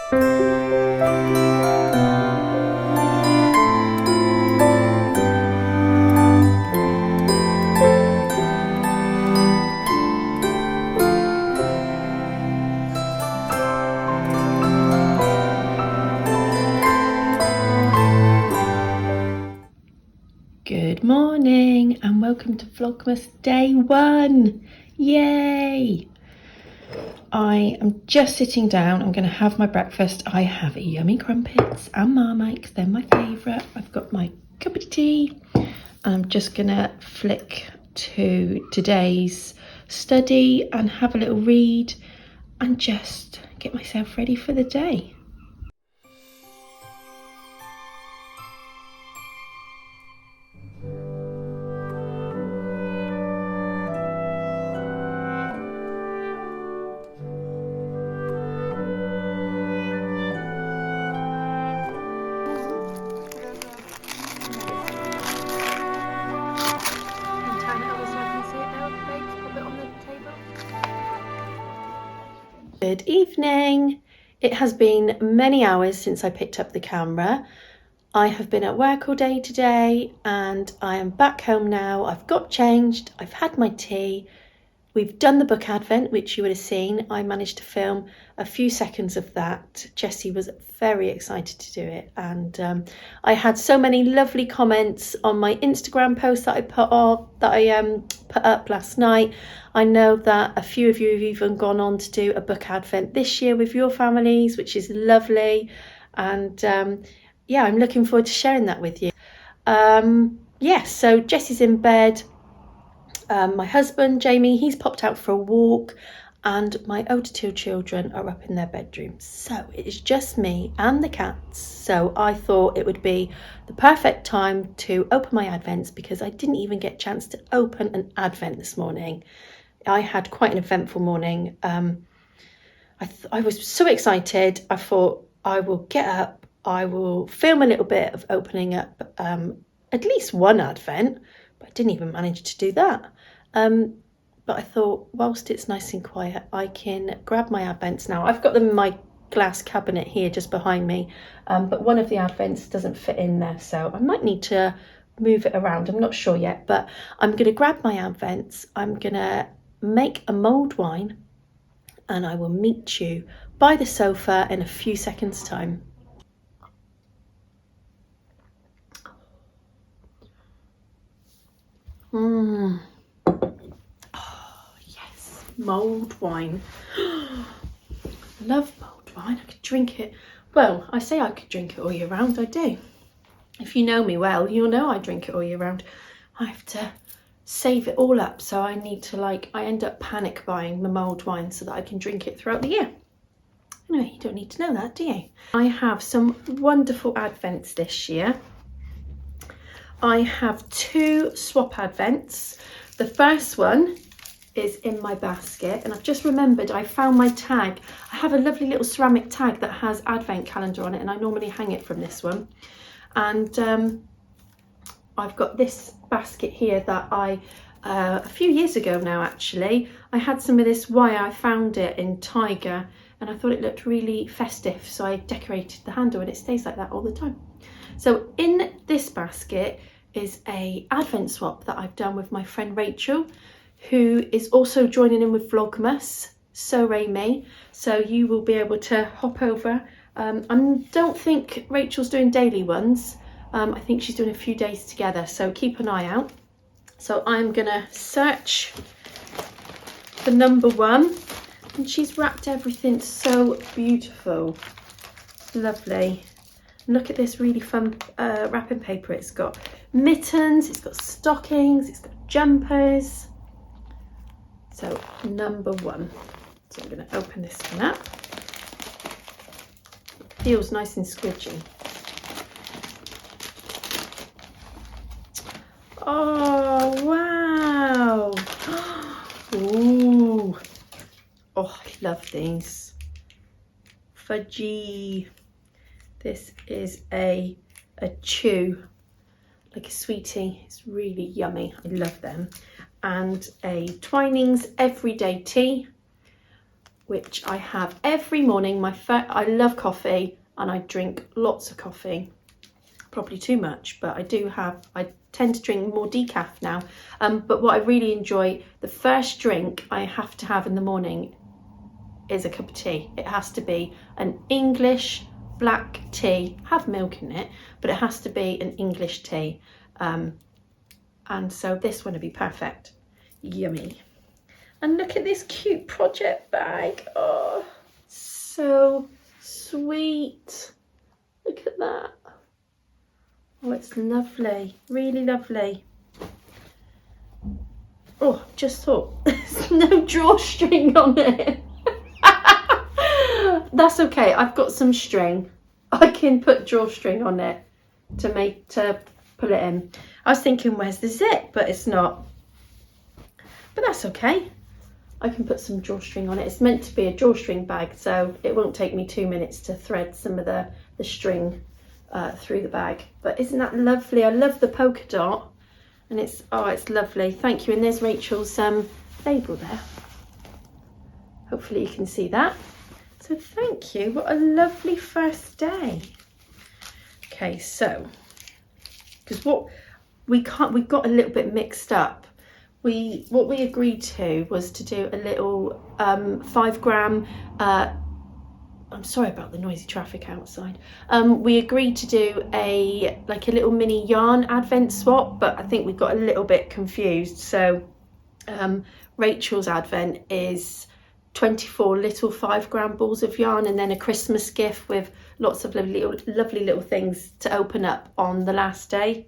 Good morning and welcome to Vlogmas day 1. Yay! I am just sitting down. I'm going to have my breakfast. I have yummy crumpets and Marmite. They're my favourite. I've got my cup of tea. I'm just going to flick to today's study and have a little read and just get myself ready for the day. Good evening. It has been many hours since I picked up the camera. I have been at work all day today and I am back home now. I've got changed, I've had my tea. We've done the book advent, which you would have seen. I managed to film a few seconds of that. Jessie was very excited to do it. And I had so many lovely comments on my Instagram post that I put up last night. I know that a few of you have even gone on to do a book advent this year with your families, which is lovely. And yeah, I'm looking forward to sharing that with you. So Jessie's in bed. My husband, Jamie, he's popped out for a walk and my older 2 children are up in their bedrooms. So it is just me and the cats. So I thought it would be the perfect time to open my advents because I didn't even get a chance to open an advent this morning. I had quite an eventful morning. I was so excited. I thought I will get up, I will film a little bit of opening up at least one advent, but I didn't even manage to do that. But I thought, whilst it's nice and quiet, I can grab my advents now. I've got them in my glass cabinet here just behind me, but one of the advents doesn't fit in there, so I might need to move it around. I'm not sure yet, but I'm going to grab my advents. I'm going to make a mulled wine and I will meet you by the sofa in a few seconds' time. Oh yes, mulled wine. Love mulled wine. I could drink it. Well, I say I could drink it all year round. I do. If you know me well, you'll know I drink it all year round. I have to save it all up, so I need to I end up panic buying the mulled wine so that I can drink it throughout the year. Anyway, you don't need to know that, do you? I have some wonderful advents this year. I have 2 swap advents. The first one is in my basket and I've just remembered I found my tag. I have a lovely little ceramic tag that has advent calendar on it and I normally hang it from this one. And I've got this basket here that I, a few years ago now actually, I had some of this wire. I found it in Tiger and I thought it looked really festive, so I decorated the handle and it stays like that all the time. So in this basket is a advent swap that I've done with my friend Rachael, who is also joining in with Vlogmas, so me. So you will be able to hop over. I don't think Rachel's doing daily ones. I think she's doing a few days together, so keep an eye out. So I'm gonna search for number 1, and she's wrapped everything so beautiful. Lovely. Look at this really fun wrapping paper. It's got mittens, it's got stockings, it's got jumpers. So number 1. So I'm going to open this one up. It feels nice and squidgy. Oh wow! Ooh! Oh, I love these. Fudgy. This is a chew, like a sweetie. It's really yummy. I love them. And a Twinings Everyday Tea. which I have every morning. I love coffee and I drink lots of coffee, probably too much, but I tend to drink more decaf now. But what I really enjoy, the first drink I have to have in the morning is a cup of tea. It has to be an English black tea, have milk in it, but it has to be an English tea. And so this one would be perfect. Yummy. And look at this cute project bag. Oh, so sweet. Look at that. Oh, it's lovely, really lovely. Oh, just thought there's no drawstring on it. That's okay, I've got some string. I can put drawstring on it to pull it in. I was thinking, where's the zip? But it's not. But that's okay. I can put some drawstring on it. It's meant to be a drawstring bag, so it won't take me 2 minutes to thread some of the string through the bag. But isn't that lovely? I love the polka dot, and it's lovely. Thank you. And there's Rachel's label there. Hopefully you can see that. So thank you. What a lovely first day. Okay, so because we got a little bit mixed up. What we agreed to was to do a little 5 gram. I'm sorry about the noisy traffic outside. We agreed to do a little mini yarn advent swap, but I think we got a little bit confused. So Rachel's advent is 24 little 5 gram balls of yarn, and then a Christmas gift with lots of lovely little things to open up on the last day,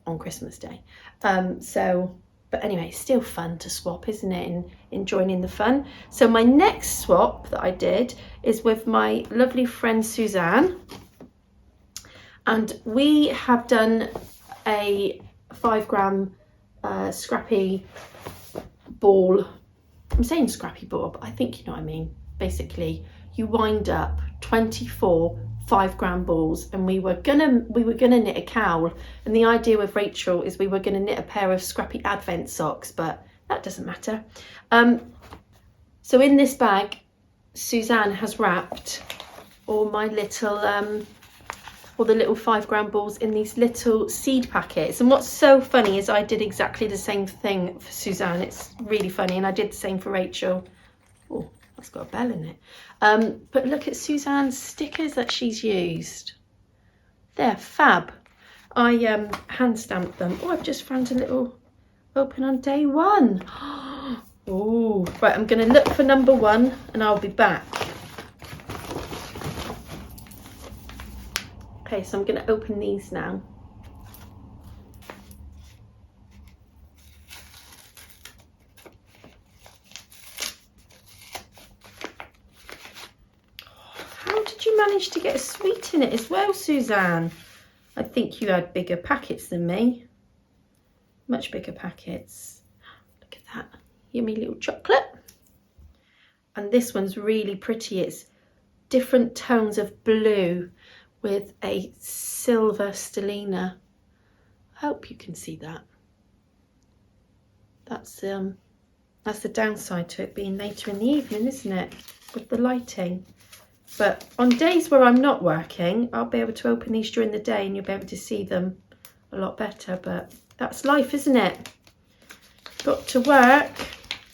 on Christmas Day. But anyway, still fun to swap, isn't it? In joining the fun. So my next swap that I did is with my lovely friend Suzanne, and we have done a 5 gram scrappy ball. I'm saying scrappy ball, but I think you know what I mean. Basically, you wind up 24 5 gram balls, and we were gonna knit a cowl, and the idea with Rachael is we were gonna knit a pair of scrappy advent socks, but that doesn't matter. So in this bag, Suzanne has wrapped all my little all the little 5 gram balls in these little seed packets. And what's so funny is I did exactly the same thing for Suzanne. It's really funny, and I did the same for Rachael. Oh, that's got a bell in it. But look at Suzanne's stickers that she's used. They're fab. I hand stamped them. Oh, I've just found a little open on day 1. Oh, right, I'm going to look for number 1 and I'll be back. Okay, so I'm going to open these now. How did you manage to get a sweet in it as well, Suzanne? I think you had bigger packets than me. Much bigger packets. Look at that. Yummy little chocolate. And this one's really pretty. It's different tones of blue with a silver stellina. I hope you can see that. That's the downside to it being later in the evening, isn't it? With the lighting. But on days where I'm not working, I'll be able to open these during the day and you'll be able to see them a lot better. But that's life, isn't it? Got to work.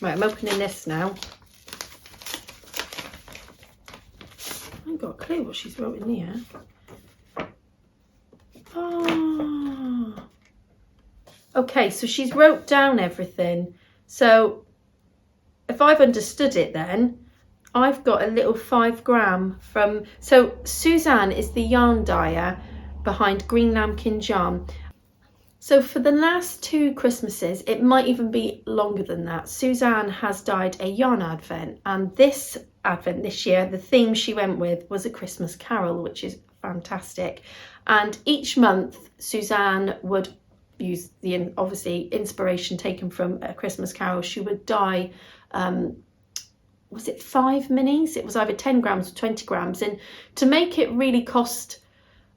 Right, I'm opening this now. I haven't got a clue what she's wrote in here. Oh. Okay, so she's wrote down everything. So if I've understood it then, I've got a little 5 gram from, so Suzanne is the yarn dyer behind Greenlambkin yarn. So for the last 2 Christmases, it might even be longer than that, Suzanne has dyed a yarn advent, and this advent this year, the theme she went with was A Christmas Carol, which is fantastic. And each month Suzanne would use the obviously inspiration taken from A Christmas Carol. She would dye was it 5 minis? It was either 10 grams or 20 grams. And to make it really cost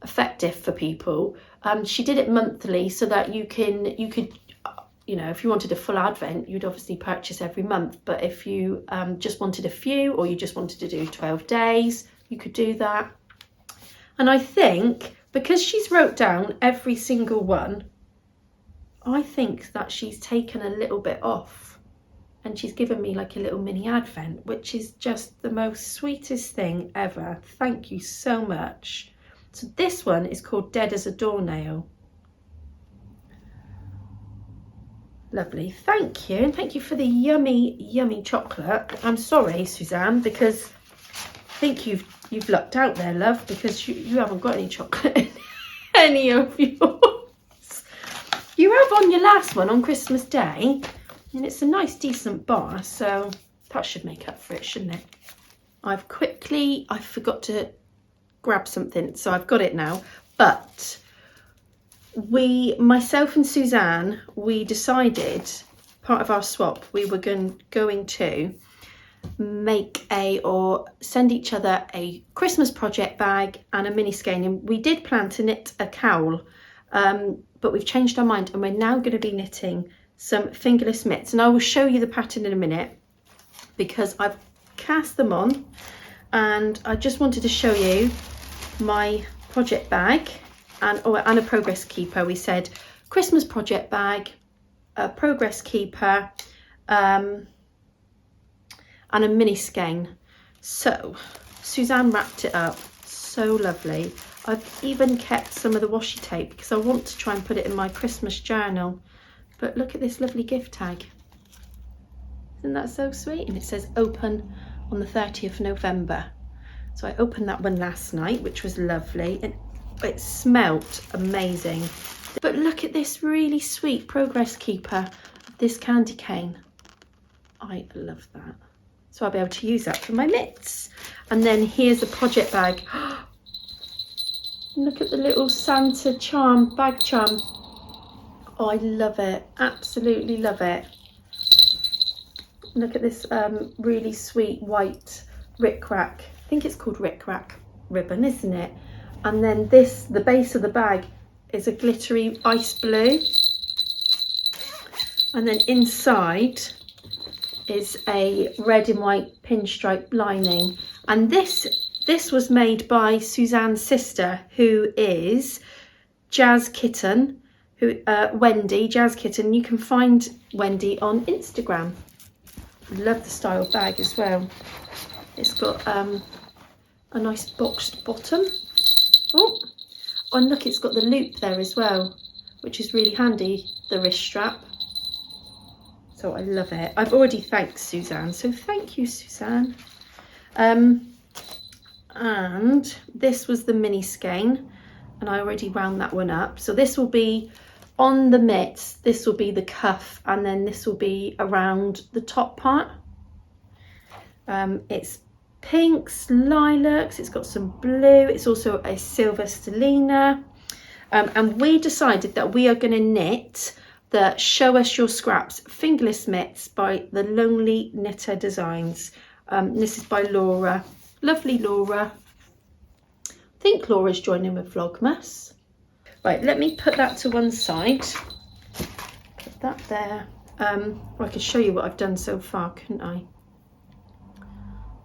effective for people, she did it monthly so that you could you know, if you wanted a full advent, you'd obviously purchase every month. But if you just wanted a few, or you just wanted to do 12 days, you could do that. And I think because she's wrote down every single one, I think that she's taken a little bit off and she's given me like a little mini advent, which is just the most sweetest thing ever. Thank you so much. So this one is called Dead as a Doornail. Lovely, thank you. And thank you for the yummy, yummy chocolate. I'm sorry, Suzanne, because I think you've lucked out there, love, because you haven't got any chocolate in any of yours. You have on your last one on Christmas Day, and it's a nice, decent bar, so that should make up for it, shouldn't it? I forgot to grab something, so I've got it now, but myself and Suzanne, we decided, part of our swap, we were going to make or send each other a Christmas project bag and a mini skein. And we did plan to knit a cowl, but we've changed our mind and we're now going to be knitting some fingerless mitts. And I will show you the pattern in a minute because I've cast them on, and I just wanted to show you my project bag and a progress keeper. We said Christmas project bag, a progress keeper, and a mini skein. So Suzanne wrapped it up so lovely. I've even kept some of the washi tape because I want to try and put it in my Christmas journal. But look at this lovely gift tag. Isn't that so sweet? And it says open on the 30th November. So I opened that one last night, which was lovely, and it smelt amazing. But look at this really sweet progress keeper, this candy cane. I love that. So I'll be able to use that for my mitts. And then here's a project bag. Look at the little Santa bag charm. Oh, I love it. Absolutely love it. Look at this really sweet white rickrack. I think it's called rickrack ribbon, isn't it? And then the base of the bag is a glittery ice blue. And then inside is a red and white pinstripe lining. And this was made by Suzanne's sister, who is Jazz Kitten, Wendy, Jazz Kitten. You can find Wendy on Instagram. I love the style bag as well. It's got a nice boxed bottom. Oh, and look, it's got the loop there as well, which is really handy, the wrist strap. So I love it. I've already thanked Suzanne, so thank you, Suzanne. And this was the mini skein, and I already wound that one up. So this will be on the mitts, this will be the cuff, and then this will be around the top part. It's pinks, lilacs, it's got some blue, it's also a silver stellina. And we decided that we are going to knit the Show Us Your Scraps fingerless mitts by the Lonely Knitter Designs. This is by Laura. Lovely Laura. I think Laura's joining with Vlogmas. Right, let me put that to one side. Put that there. I could show you what I've done so far, couldn't I?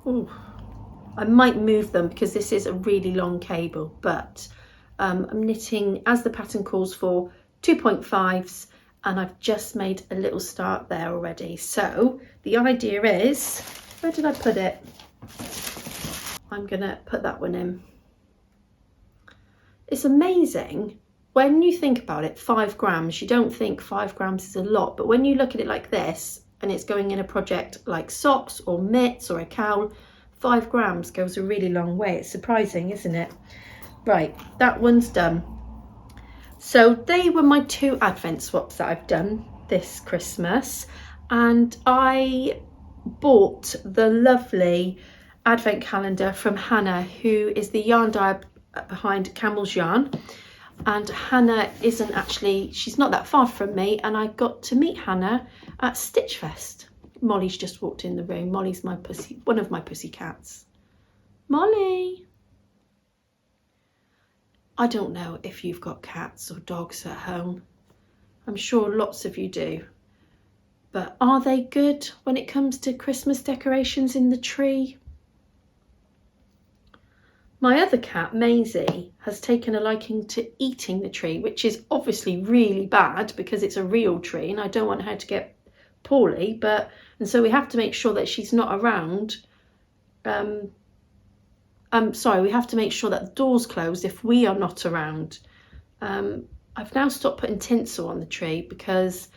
Oh, I might move them because this is a really long cable, but I'm knitting, as the pattern calls for, 2.5s, and I've just made a little start there already. So the idea is, where did I put it? I'm gonna put that one in. It's amazing when you think about it. 5 grams, you don't think 5 grams is a lot, but when you look at it like this and it's going in a project like socks or mitts or a cowl, 5 grams goes a really long way. It's surprising, isn't it? Right, that one's done. So they were my 2 advent swaps that I've done this Christmas, and I bought the lovely advent calendar from Hannah, who is the yarn dyer behind Camels Yarn. And Hannah isn't actually, she's not that far from me, and I got to meet Hannah at Stitch Fest. Molly's just walked in the room. Molly's my pussy, one of my pussy cats. Molly. I don't know if you've got cats or dogs at home. I'm sure lots of you do. But are they good when it comes to Christmas decorations in the tree? My other cat, Maisie, has taken a liking to eating the tree, which is obviously really bad because it's a real tree and I don't want her to get poorly. And so we have to make sure that she's not around. We have to make sure that the door's closed if we are not around. I've now stopped putting tinsel on the tree because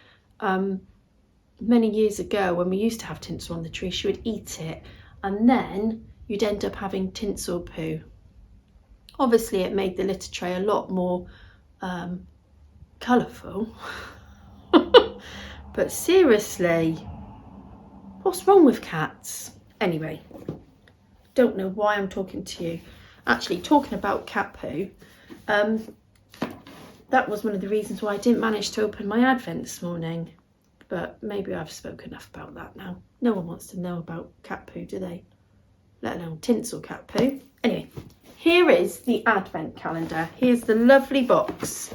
many years ago when we used to have tinsel on the tree, she would eat it and then you'd end up having tinsel poo. Obviously it made the litter tray a lot more colourful. But seriously, what's wrong with cats? Anyway, don't know why I'm talking to you. Actually, talking about cat poo, that was one of the reasons why I didn't manage to open my advent this morning. But maybe I've spoken enough about that now. No one wants to know about cat poo, do they? Let alone tinsel cat poo. Anyway, here is the advent calendar. Here's the lovely box.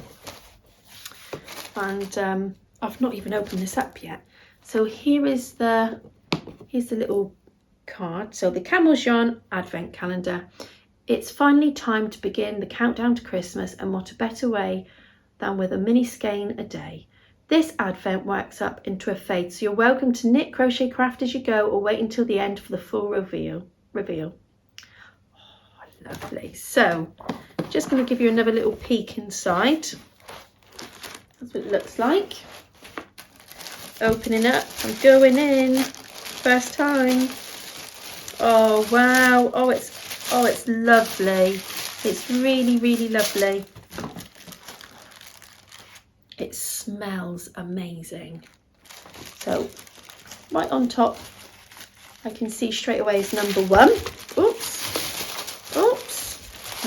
And I've not even opened this up yet. So here's the little card. So the Camels Yarn advent calendar. It's finally time to begin the countdown to Christmas, and what a better way than with a mini skein a day. This advent works up into a fade, so you're welcome to knit, crochet, craft as you go, or wait until the end for the full reveal. Oh, lovely. So just going to give you another little peek inside. That's what it looks like. Opening up, I'm going in. First time. Oh wow. Oh it's lovely. It's really, really lovely. It smells amazing. So right on top, I can see straight away is number 1. Oops,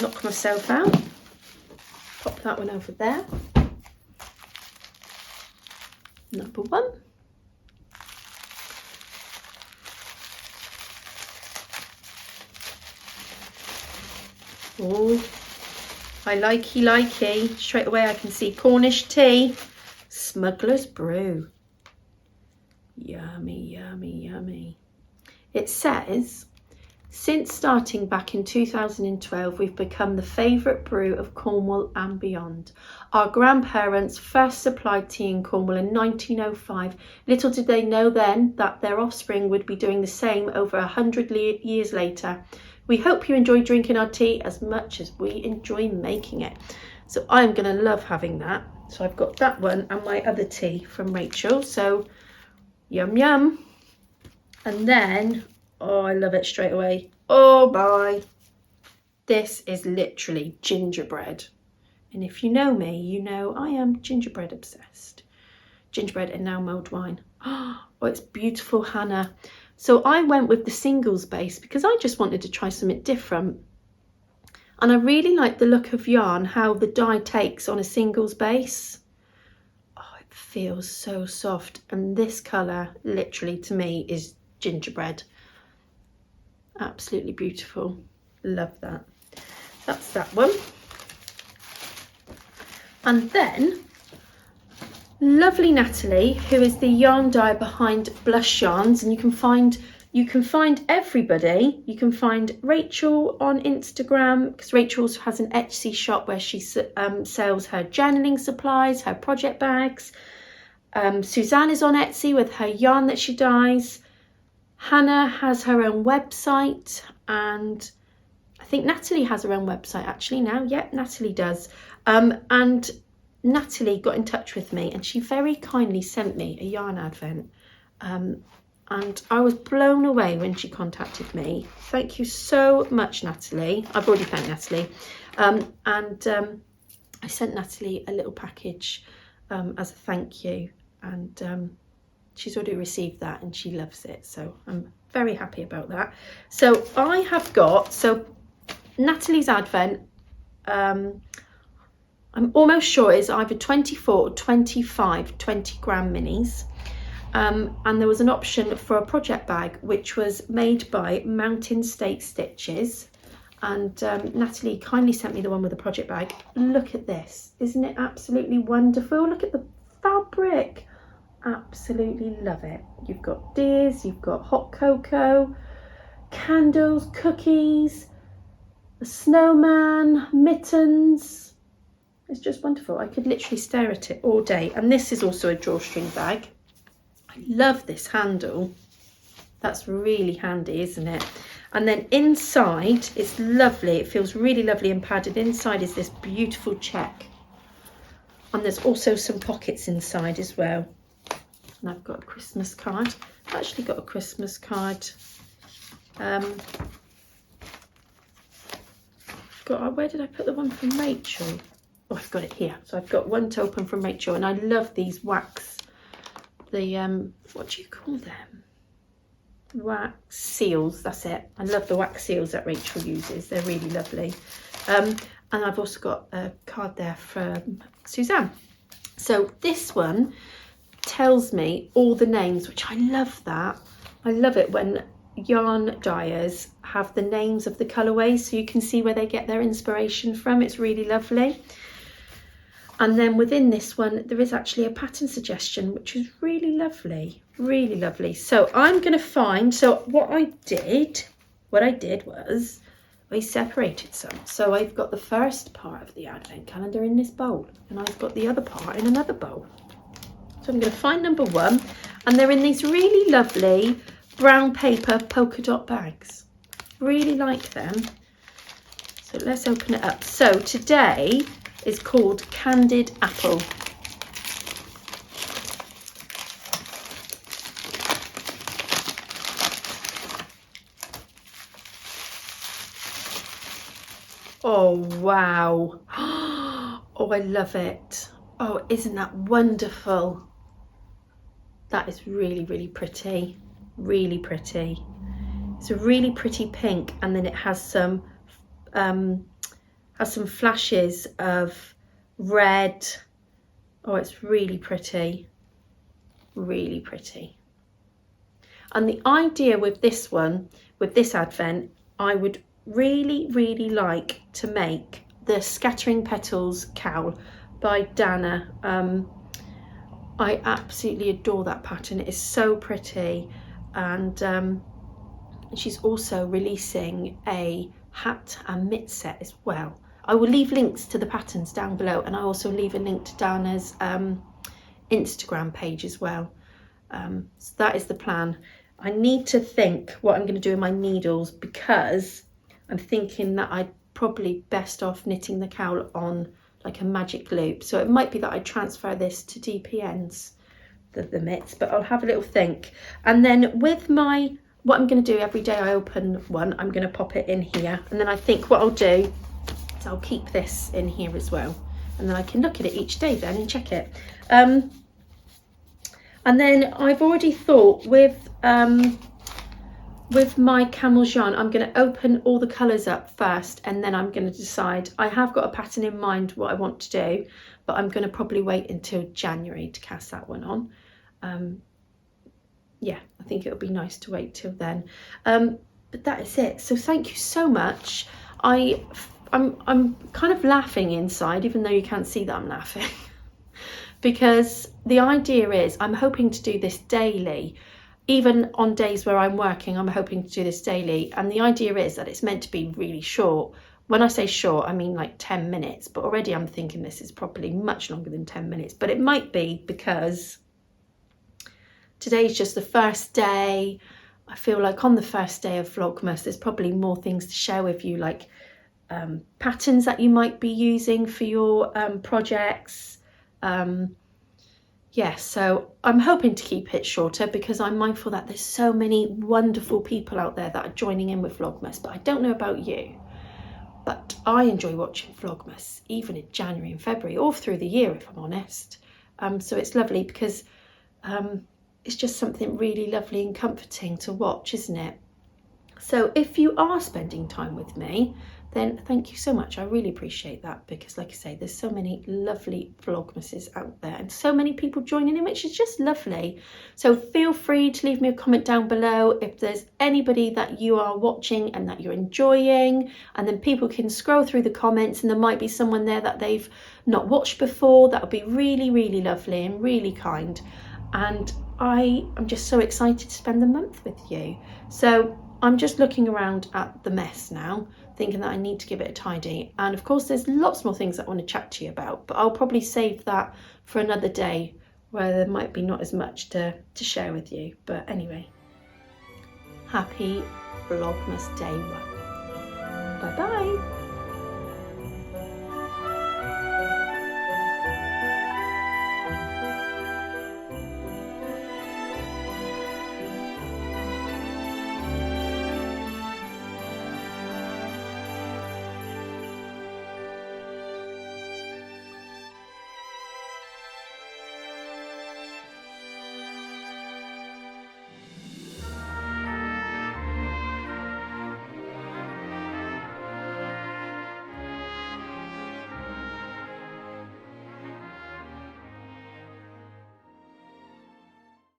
knock myself out. Pop that one over there. Number 1. Oh, I likey. Straight away I can see Cornish tea, Smuggler's Brew. Yummy, yummy, yummy. It says, since starting back in 2012, we've become the favourite brew of Cornwall and beyond. Our grandparents first supplied tea in Cornwall in 1905. Little did they know then that their offspring would be doing the same over 100 years later. We hope you enjoy drinking our tea as much as we enjoy making it. So I'm going to love having that. So I've got that one and my other tea from Rachael. So yum yum. And then, oh, I love it straight away. Oh my. This is literally gingerbread. And if you know me, you know I am gingerbread obsessed. Gingerbread and now mulled wine. Oh, it's beautiful, Hannah. So I went with the singles base because I just wanted to try something different. And I really like the look of yarn, how the dye takes on a singles base. Oh, it feels so soft. And this colour, literally to me, is gingerbread. Absolutely beautiful. Love that. That's that one. And then lovely Natalie, who is the yarn dyer behind Blush Yarns, and you can find everybody. You can find Rachael on Instagram because Rachael has an Etsy shop where she sells her journaling supplies, her project bags. Suzanne is on Etsy with her yarn that she dyes. Hannah has her own website, and I think Natalie has her own website actually now. Yep, Natalie does. And Natalie got in touch with me and she very kindly sent me a yarn advent. And I was blown away when she contacted me. Thank you so much, Natalie. I've already thanked Natalie. I sent Natalie a little package as a thank you. And she's already received that and she loves it. So I'm very happy about that. So I have got, Natalie's advent, I'm almost sure it's either 24 or 25 20 gram minis. And there was an option for a project bag, which was made by Mountain State Stitches. And Natalie kindly sent me the one with the project bag. Look at this. Isn't it absolutely wonderful? Look at the fabric. Absolutely love it. You've got deers, you've got hot cocoa, candles, cookies, a snowman, mittens. It's just wonderful. I could literally stare at it all day. And this is also a drawstring bag. I love this handle. That's really handy, isn't it? And then inside, it's lovely. It feels really lovely and padded. Inside is this beautiful check. And there's also some pockets inside as well. And I've got a Christmas card. I've actually got a Christmas card. Where did I put the one from Rachael? Oh, I've got it here. So I've got one to open from Rachael, and I love these wax. What do you call them? Wax seals, that's it. I love the wax seals that Rachael uses. They're really lovely. And I've also got a card there from Suzanne. So this one tells me all the names, which I love that. I love it when yarn dyers have the names of the colourways so you can see where they get their inspiration from. It's really lovely. And then within this one, there is actually a pattern suggestion, which is really lovely, really lovely. So I'm going to find, so what I did was I separated some. So I've got the first part of the advent calendar in this bowl, and I've got the other part in another bowl. So I'm going to find number one, and they're in these really lovely brown paper polka dot bags. Really like them. So let's open it up. So today is called Candied Apple. Oh wow. Oh, I love it. Oh, isn't that wonderful? That is really, really pretty. Really pretty. It's a really pretty pink, and then it has some flashes of red. Oh, it's really pretty. Really pretty. And the idea with this one, with this advent, I would really, really like to make the Scattering Petals cowl by Dana. I absolutely adore that pattern. It is so pretty. And she's also releasing a hat and mitt set as well. I will leave links to the patterns down below, and I also leave a link to Dana's Instagram page as well. So that is the plan. I need to think what I'm going to do with my needles, because I'm thinking that I'd probably best off knitting the cowl on like a magic loop. So it might be that I transfer this to DPNs, the mitts, but I'll have a little think. And then with what I'm going to do every day I open one, I'm going to pop it in here. And then I think what I'll do is I'll keep this in here as well. And then I can look at it each day then and check it. And then I've already thought with my Camels Yarn, I'm going to open all the colours up first, and then I'm going to decide. I have got a pattern in mind what I want to do, but I'm going to probably wait until January to cast that one on. Yeah, I think it'll be nice to wait till then. But that is it. So thank you so much. I'm kind of laughing inside, even though you can't see that I'm laughing, because the idea is I'm hoping to do this daily. Even on days where I'm working, I'm hoping to do this daily. And the idea is that it's meant to be really short. When I say short, I mean like 10 minutes. But already I'm thinking this is probably much longer than 10 minutes. But it might be because today's just the first day. I feel like on the first day of Vlogmas, there's probably more things to share with you, like patterns that you might be using for your projects. Yeah, so I'm hoping to keep it shorter, because I'm mindful that there's so many wonderful people out there that are joining in with Vlogmas, but I don't know about you. But I enjoy watching Vlogmas, even in January and February, all through the year, if I'm honest. So it's lovely because it's just something really lovely and comforting to watch, isn't it? So if you are spending time with me, then thank you so much. I really appreciate that, because like I say, there's so many lovely Vlogmases out there and so many people joining in, which is just lovely. So feel free to leave me a comment down below if there's anybody that you are watching and that you're enjoying, and then people can scroll through the comments and there might be someone there that they've not watched before. That would be really, really lovely and really kind. And I am just so excited to spend the month with you. So I'm just looking around at the mess now, thinking that I need to give it a tidy. And of course, there's lots more things that I want to chat to you about, but I'll probably save that for another day where there might be not as much to share with you. But anyway, happy Vlogmas day 1. Bye bye.